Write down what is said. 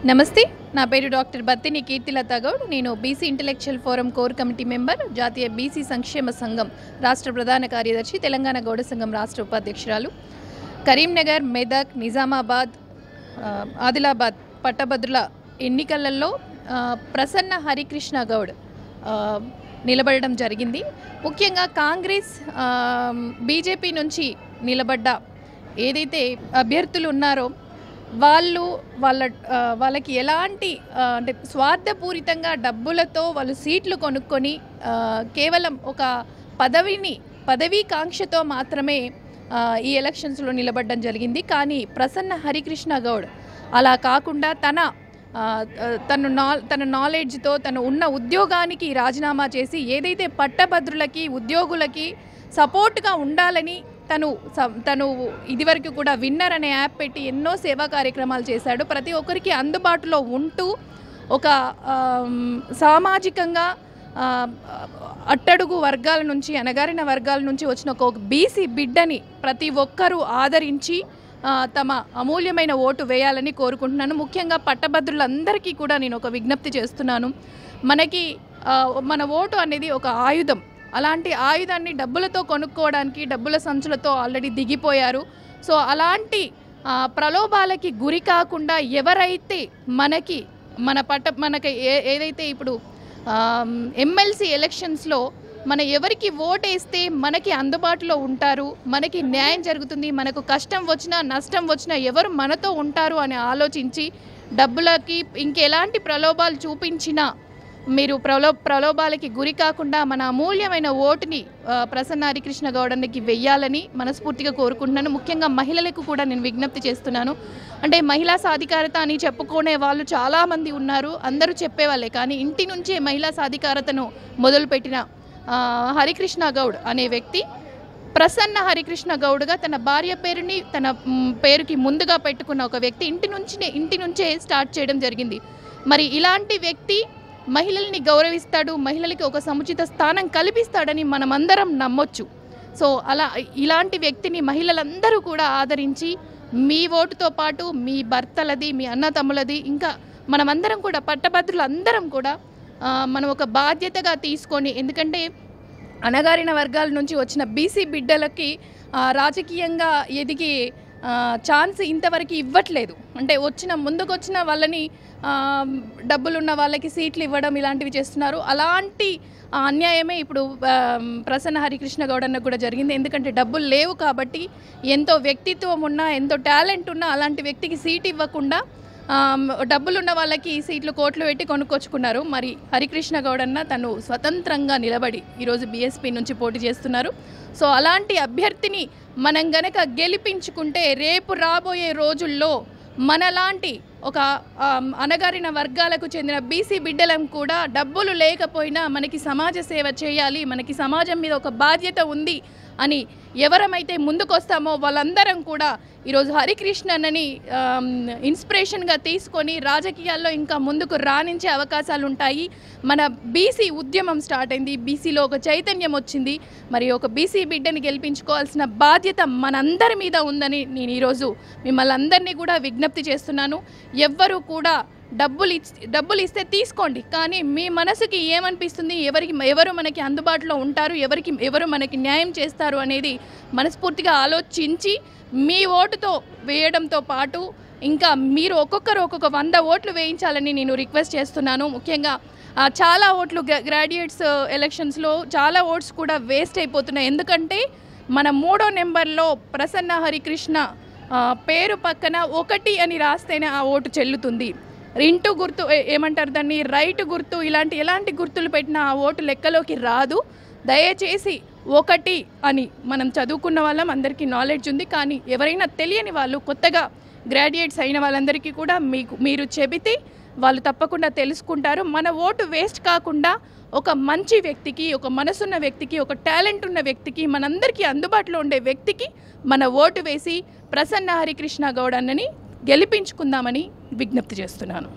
నమస్తే, నా పేరు డాక్టర్ బత్తిని కీర్తిలతా గౌడ్. నేను BC intellectual forum core committee member, జాతీయ బీసీ సంక్షేమ సంఘం రాష్ట్ర ప్రధాన కార్యదర్శి, తెలంగాణ గౌడ సంఘం రాష్ట్ర ఉపాధ్యక్షురాలు. కరీంనగర్, మెదక్, నిజామాబాద్, ఆదిలాబాద్ పట్టభద్రుల ఎన్నికలలో ప్రసన్న హరికృష్ణ గౌడ్ నిలబడడం జరిగింది. ముఖ్యంగా కాంగ్రెస్, బీజేపీ నుంచి నిలబడ్డ ఏదైతే అభ్యర్థులు ఉన్నారో వాళ్ళకి ఎలాంటి అంటే స్వార్థపూరితంగా డబ్బులతో వాళ్ళు సీట్లు కొనుక్కొని కేవలం ఒక పదవీ కాంక్షతో మాత్రమే ఈ ఎలక్షన్స్లో నిలబడడం జరిగింది. కానీ ప్రసన్న హరికృష్ణ గౌడ్ అలా కాకుండా తన నాలెడ్జ్తో తను ఉన్న ఉద్యోగానికి రాజీనామా చేసి ఏదైతే పట్టభద్రులకి ఉద్యోగులకి సపోర్ట్గా ఉండాలని తను ఇదివరకు కూడా విన్నర్ అనే యాప్ పెట్టి ఎన్నో సేవా కార్యక్రమాలు చేశాడు. ప్రతి ఒక్కరికి అందుబాటులో ఉంటూ ఒక సామాజికంగా అట్టడుగు వర్గాల నుంచి, అణగారిన వర్గాల నుంచి వచ్చిన ఒక బీసీ బిడ్డని ప్రతి ఒక్కరూ ఆదరించి తమ అమూల్యమైన ఓటు వేయాలని కోరుకుంటున్నాను. ముఖ్యంగా పట్టభద్రులందరికీ కూడా నేను ఒక విజ్ఞప్తి చేస్తున్నాను. మన ఓటు అనేది ఒక ఆయుధం. అలాంటి ఆయుధాన్ని డబ్బులతో కొనుక్కోవడానికి డబ్బుల సంచులతో ఆల్రెడీ దిగిపోయారు. సో అలాంటి ప్రలోభాలకి గురి కాకుండా ఎవరైతే మనకి ఏదైతే ఇప్పుడు ఎమ్మెల్సీ ఎలక్షన్స్లో ఎవరికి ఓటేస్తే మనకి అందుబాటులో ఉంటారు, మనకి న్యాయం జరుగుతుంది, మనకు కష్టం వచ్చినా నష్టం వచ్చినా ఎవరు మనతో ఉంటారు అని ఆలోచించి డబ్బులకి ఇంకెలాంటి ప్రలోభాలు చూపించినా మీరు ప్రలోభాలకి గురి కాకుండా మన అమూల్యమైన ఓటుని ప్రసన్న హరికృష్ణ గౌడన్నకి వెయ్యాలని మనస్ఫూర్తిగా కోరుకుంటున్నాను. ముఖ్యంగా మహిళలకు కూడా నేను విజ్ఞప్తి చేస్తున్నాను. అంటే మహిళా సాధికారత అని చెప్పుకునే వాళ్ళు చాలామంది ఉన్నారు, అందరూ చెప్పేవాళ్ళే. కానీ ఇంటి నుంచే మహిళా సాధికారతను మొదలుపెట్టిన హరికృష్ణ గౌడ్ అనే వ్యక్తి ప్రసన్న హరికృష్ణ గౌడ్గా తన భార్య పేరుని తన పేరుకి ముందుగా పెట్టుకున్న ఒక వ్యక్తి ఇంటి నుంచే స్టార్ట్ చేయడం జరిగింది. మరి ఇలాంటి వ్యక్తి మహిళల్ని గౌరవిస్తాడు, మహిళలకి ఒక సముచిత స్థానం కల్పిస్తాడని మనమందరం నమ్మొచ్చు. సో ఇలాంటి వ్యక్తిని మహిళలందరూ కూడా ఆదరించి మీ ఓటుతో పాటు మీ భర్తలది, మీ అన్నతమ్ములది, ఇంకా మనమందరం కూడా పట్టభద్రులందరం కూడా మనం ఒక బాధ్యతగా తీసుకొని, ఎందుకంటే అణగారిన వర్గాల నుంచి వచ్చిన బీసీ బిడ్డలకి రాజకీయంగా ఎదిగే ఛాన్స్ ఇంతవరకు ఇవ్వట్లేదు. అంటే ముందుకొచ్చిన వాళ్ళని డబ్బులున్న వాళ్ళకి సీట్లు ఇవ్వడం ఇలాంటివి చేస్తున్నారు. అలాంటి అన్యాయమే ఇప్పుడు ప్రసన్న హరికృష్ణ గౌడన్న కూడా జరిగింది. ఎందుకంటే డబ్బులు లేవు కాబట్టి, ఎంతో వ్యక్తిత్వం ఉన్నా, ఎంతో టాలెంట్ ఉన్నా అలాంటి వ్యక్తికి సీట్ ఇవ్వకుండా డబ్బులున్న వాళ్ళకి సీట్లు కోట్లు పెట్టి కొనుక్కొచ్చుకున్నారు. మరి హరికృష్ణ గౌడన్న తను స్వతంత్రంగా నిలబడి ఈరోజు బీఎస్పీ నుంచి పోటీ చేస్తున్నారు. సో అలాంటి అభ్యర్థిని మనం గనక గెలిపించుకుంటే రేపు రాబోయే రోజుల్లో మనలాంటి ఒక అణగారిన వర్గాలకు చెందిన బీసీ బిడ్డలం కూడా డబ్బులు లేకపోయినా మనకి సమాజ సేవ చేయాలి, మనకి సమాజం మీద ఒక బాధ్యత ఉంది అని ఎవరమైతే ముందుకొస్తామో వాళ్ళందరం కూడా ఈరోజు హరికృష్ణని ఇన్స్పిరేషన్గా తీసుకొని రాజకీయాల్లో ఇంకా ముందుకు రాణించే అవకాశాలు ఉంటాయి. మన బీసీ ఉద్యమం స్టార్ట్ అయింది, బీసీలో ఒక చైతన్యం వచ్చింది. మరి ఒక బీసీ బిడ్డని గెలిపించుకోవాల్సిన బాధ్యత మనందరి మీద ఉందని నేను ఈరోజు మిమ్మల్ని అందరినీ కూడా విజ్ఞప్తి చేస్తున్నాను. ఎవ్వరూ కూడా డబ్బులు ఇస్తే తీసుకోండి, కానీ మీ మనసుకి ఏమనిపిస్తుంది, ఎవరు మనకి అందుబాటులో ఉంటారు, ఎవరు మనకి న్యాయం చేస్తారు అనేది మనస్ఫూర్తిగా ఆలోచించి మీ ఓటుతో వేయడంతో పాటు ఇంకా మీరు ఒక్కొక్కరు ఒక్కొక్క 100 ఓట్లు వేయించాలని నేను రిక్వెస్ట్ చేస్తున్నాను. ముఖ్యంగా చాలా ఓట్లు గ్రాడ్యుయేట్స్ ఎలక్షన్స్లో చాలా ఓట్స్ కూడా వేస్ట్ అయిపోతున్నాయి. ఎందుకంటే మన 3వ నెంబర్లో ప్రసన్న హరికృష్ణ పేరు పక్కన 1 అని రాస్తేనే ఆ ఓటు చెల్లుతుంది. ఇంటూ గుర్తు ఏమంటారు దాన్ని, రైట్ గుర్తు, ఎలాంటి గుర్తులు పెట్టినా ఆ ఓటు లెక్కలోకి రాదు. దయచేసి 1 అని మనం చదువుకున్న వాళ్ళం, అందరికీ నాలెడ్జ్ ఉంది. కానీ ఎవరైనా తెలియని వాళ్ళు, కొత్తగా గ్రాడ్యుయేట్స్ అయిన వాళ్ళందరికీ కూడా మీరు చెబితే వాళ్ళు తప్పకుండా తెలుసుకుంటారు. మన ఓటు వేస్ట్ కాకుండా ఒక మంచి వ్యక్తికి, ఒక మనసున్న వ్యక్తికి, ఒక టాలెంట్ ఉన్న వ్యక్తికి, మనందరికీ అందుబాటులో ఉండే వ్యక్తికి మన ఓటు వేసి ప్రసన్న హరికృష్ణ గౌడ్ అన్నని గెలిపించుకుందామని విజ్ఞప్తి చేస్తున్నాను.